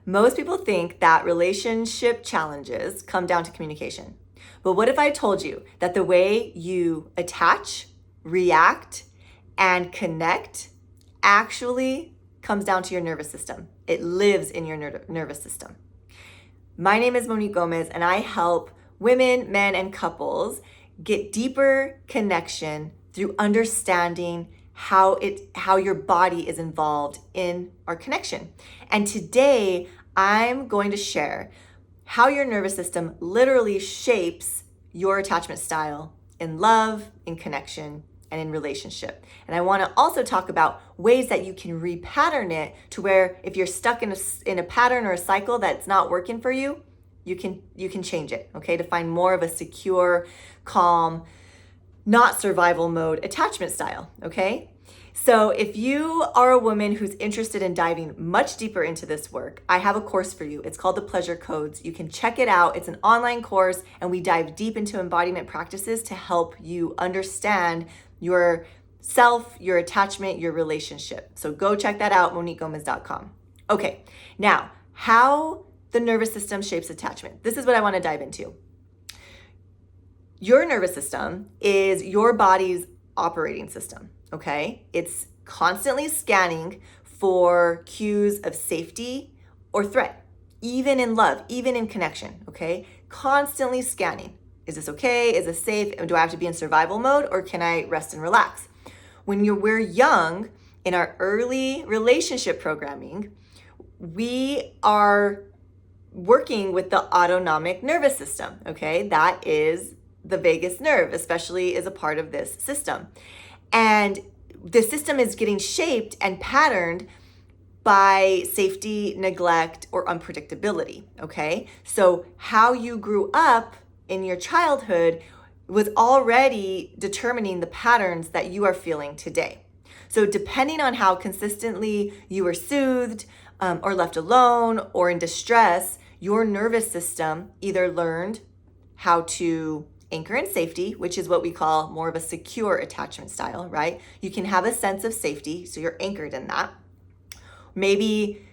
Most people think that relationship challenges come down to communication. But what if I told you that the way you attach, react, and connect actually comes down to your nervous system? It lives in your nervous system. My name is Monique Gomez, and I help women, men, and couples get deeper connection through understanding how your body is involved in our connection. And today, I'm going to share how your nervous system literally shapes your attachment style in love, in connection, and in relationship. And I want to also talk about ways that you can repattern it to where if you're stuck in a pattern or a cycle that's not working for you, you can change it, okay? To find more of a secure, calm, not survival mode attachment style, okay? So if you are a woman who's interested in diving much deeper into this work, I have a course for you. It's called The Pleasure Codes. You can check it out. It's an online course, and we dive deep into embodiment practices to help you understand your self, your attachment, your relationship. So go check that out, moniquegomez.com. Okay, now, how the nervous system shapes attachment. This is what I want to dive into. Your nervous system is your body's operating system, okay? It's constantly scanning for cues of safety or threat, even in love, even in connection, okay? Constantly scanning. Is this okay? Is this safe? Do I have to be in survival mode, or can I rest and relax? When we're young, in our early relationship programming, we are working with the autonomic nervous system, okay? That is the vagus nerve, especially, is a part of this system. And the system is getting shaped and patterned by safety, neglect, or unpredictability, okay? So how you grew up in your childhood was already determining the patterns that you are feeling today. So depending on how consistently you were soothed or left alone or in distress, your nervous system either learned how to anchor in safety, which is what we call more of a secure attachment style, right? You can have a sense of safety, so you're anchored in that. Maybe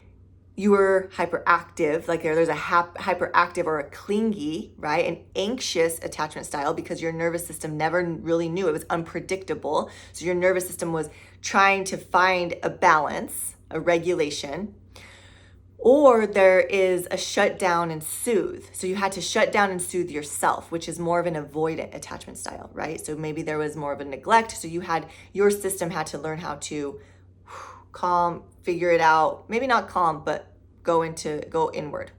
you were hyperactive, like there's a hyperactive or a clingy, right? An anxious attachment style because your nervous system never really knew. It was unpredictable. So your nervous system was trying to find a balance, a regulation. Or there is a shut down and soothe. So you had to shut down and soothe yourself, which is more of an avoidant attachment style, right? So maybe there was more of a neglect. So your system had to learn how to calm, figure it out. Maybe not calm, but go inward.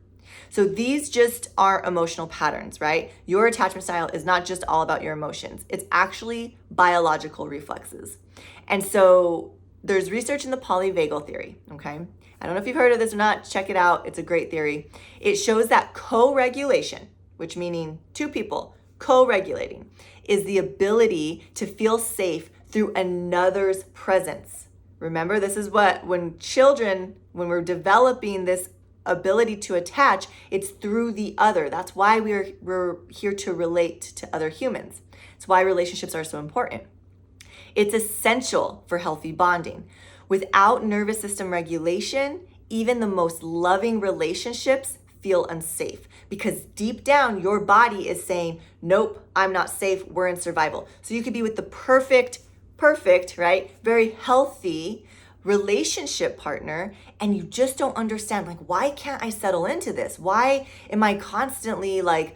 So these just are emotional patterns, right? Your attachment style is not just all about your emotions. It's actually biological reflexes. And so there's research in the Polyvagal Theory, okay? I don't know if you've heard of this or not. Check it out. It's a great theory. It shows that co-regulation, which meaning two people co-regulating, is the ability to feel safe through another's presence. Remember, this is when we're developing this ability to attach, it's through the other. That's why we're here to relate to other humans. It's why relationships are so important. It's essential for healthy bonding. Without nervous system regulation, even the most loving relationships feel unsafe because deep down, your body is saying, nope, I'm not safe, we're in survival. So you could be with the perfect, right? Very healthy relationship partner, and you just don't understand, like, why can't I settle into this? Why am I constantly like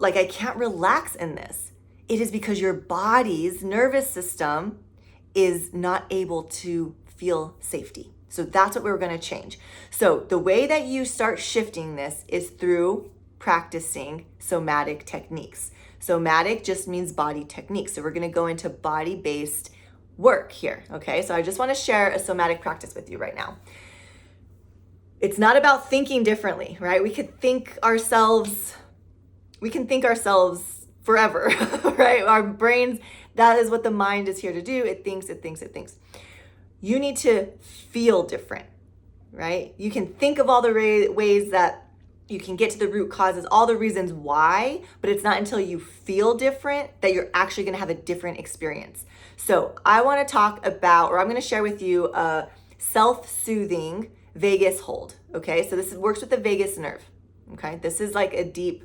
I can't relax in this? It is because your body's nervous system is not able to feel safety. So that's what we're going to change. So the way that you start shifting this is through practicing somatic techniques. Somatic just means body techniques. So we're going to go into body-based work here, okay? So I just want to share a somatic practice with you right now. It's not about thinking differently, right? We can think ourselves forever, right? Our brains, that is what the mind is here to do. It thinks. You need to feel different, right? You can think of all the ways that you can get to the root causes, all the reasons why, but it's not until you feel different that you're actually going to have a different experience. So I want to talk about, or I'm going to share with you a self-soothing vagus hold, okay? So this works with the vagus nerve, okay? This is like the deep,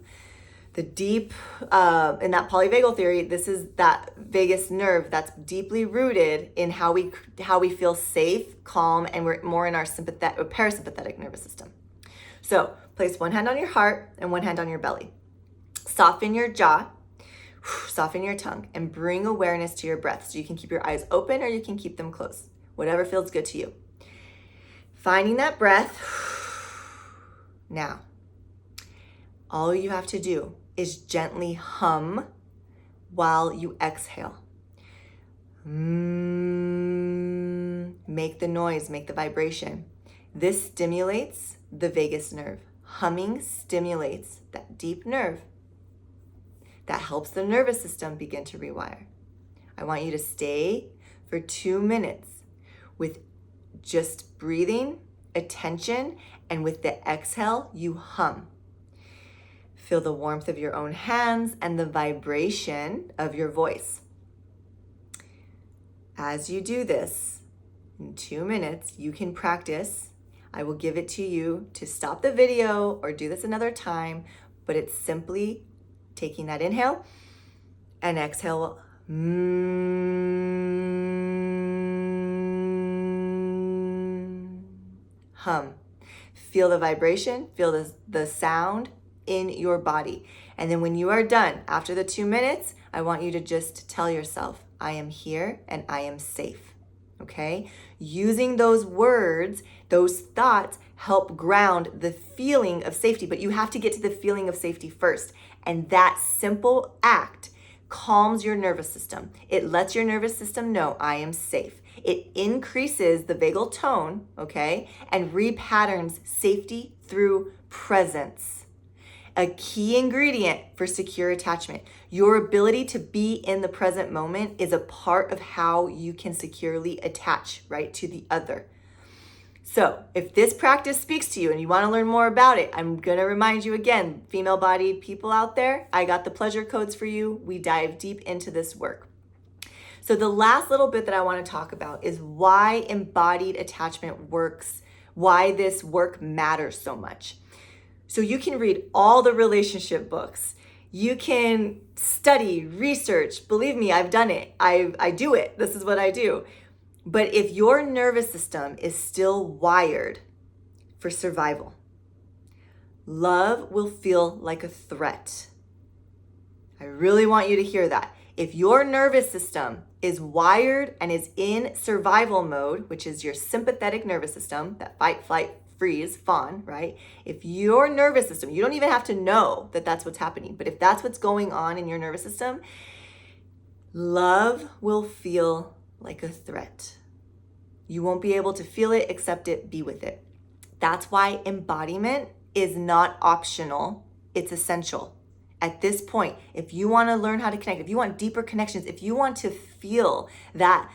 in that polyvagal theory, this is that vagus nerve that's deeply rooted in how we feel safe, calm, and we're more in our parasympathetic nervous system. So place one hand on your heart and one hand on your belly. Soften your jaw, soften your tongue, and bring awareness to your breath. So you can keep your eyes open or you can keep them closed, whatever feels good to you. Finding that breath. Now, all you have to do is gently hum while you exhale. Make the noise, make the vibration. This stimulates the vagus nerve. Humming stimulates that deep nerve that helps the nervous system begin to rewire. I want you to stay for 2 minutes with just breathing, attention, and with the exhale, you hum. Feel the warmth of your own hands and the vibration of your voice. As you do this, in 2 minutes, you can practice. I will give it to you to stop the video or do this another time, but it's simply taking that inhale and exhale. Hum. Feel the vibration, feel the sound in your body. And then when you are done, after the 2 minutes, I want you to just tell yourself, I am here and I am safe. Okay? Using those words, those thoughts help ground the feeling of safety, but you have to get to the feeling of safety first. And that simple act calms your nervous system. It lets your nervous system know I am safe. It increases the vagal tone, okay, and repatterns safety through presence. A key ingredient for secure attachment. Your ability to be in the present moment is a part of how you can securely attach, right, to the other. So if this practice speaks to you and you want to learn more about it, I'm going to remind you again, female-bodied people out there, I got the pleasure codes for you. We dive deep into this work. So the last little bit that I want to talk about is why embodied attachment works, why this work matters so much. So you can read all the relationship books. You can study, research. Believe me, I've done it. I do it. This is what I do. But if your nervous system is still wired for survival, love will feel like a threat. I really want you to hear that. If your nervous system is wired and is in survival mode, which is your sympathetic nervous system, that fight, flight, freeze, fawn, right? If your nervous system, you don't even have to know that that's what's happening, but if that's what's going on in your nervous system, love will feel like a threat. You won't be able to feel it, accept it, be with it. That's why embodiment is not optional, it's essential. At this point, if you want to learn how to connect, if you want deeper connections, if you want to feel that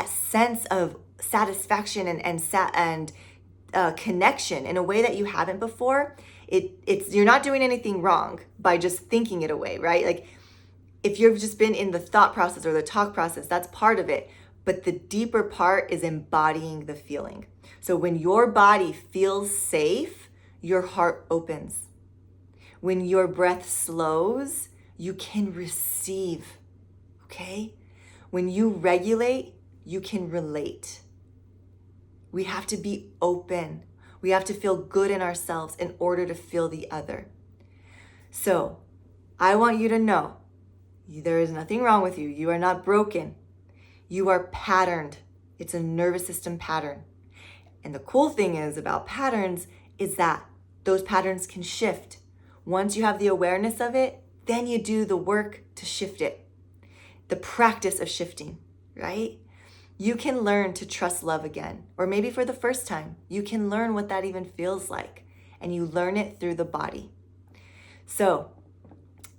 sense of satisfaction and connection in a way that you haven't before, you're not doing anything wrong by just thinking it away, right? Like if you've just been in the thought process or the talk process, that's part of it. But the deeper part is embodying the feeling. So when your body feels safe, your heart opens. When your breath slows, you can receive, okay? When you regulate, you can relate. We have to be open. We have to feel good in ourselves in order to feel the other. So I want you to know there is nothing wrong with you. You are not broken. You are patterned. It's a nervous system pattern. And the cool thing is about patterns is that those patterns can shift. Once you have the awareness of it, then you do the work to shift it. The practice of shifting, right? You can learn to trust love again. Or maybe for the first time, you can learn what that even feels like. And you learn it through the body. So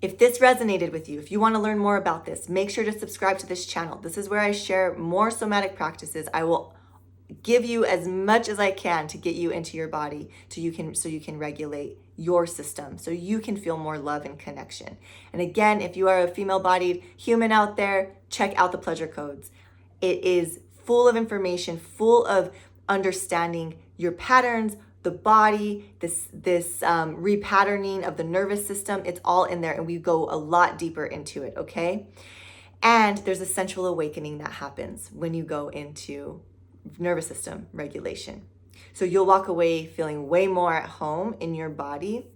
if this resonated with you, if you want to learn more about this, make sure to subscribe to this channel. This is where I share more somatic practices. I will give you as much as I can to get you into your body so you can regulate your system, so you can feel more love and connection. And again, if you are a female-bodied human out there, check out the pleasure codes. It is full of information, full of understanding your patterns, the body, this repatterning of the nervous system. It's all in there, and we go a lot deeper into it, okay? And there's a sensual awakening that happens when you go into nervous system regulation. So you'll walk away feeling way more at home in your body,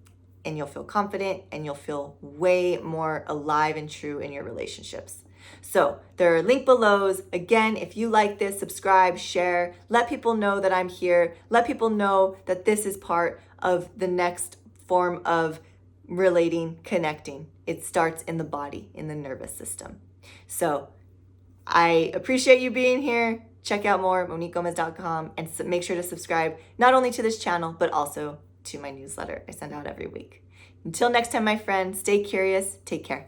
and you'll feel confident, and you'll feel way more alive and true in your relationships. So there are link belows. Again, if you like this, subscribe, share, let people know that I'm here. Let people know that this is part of the next form of relating, connecting. It starts in the body, in the nervous system. So I appreciate you being here. Check out more, MoniqueGomez.com, and make sure to subscribe not only to this channel, but also to my newsletter I send out every week. Until next time, my friend, stay curious, take care.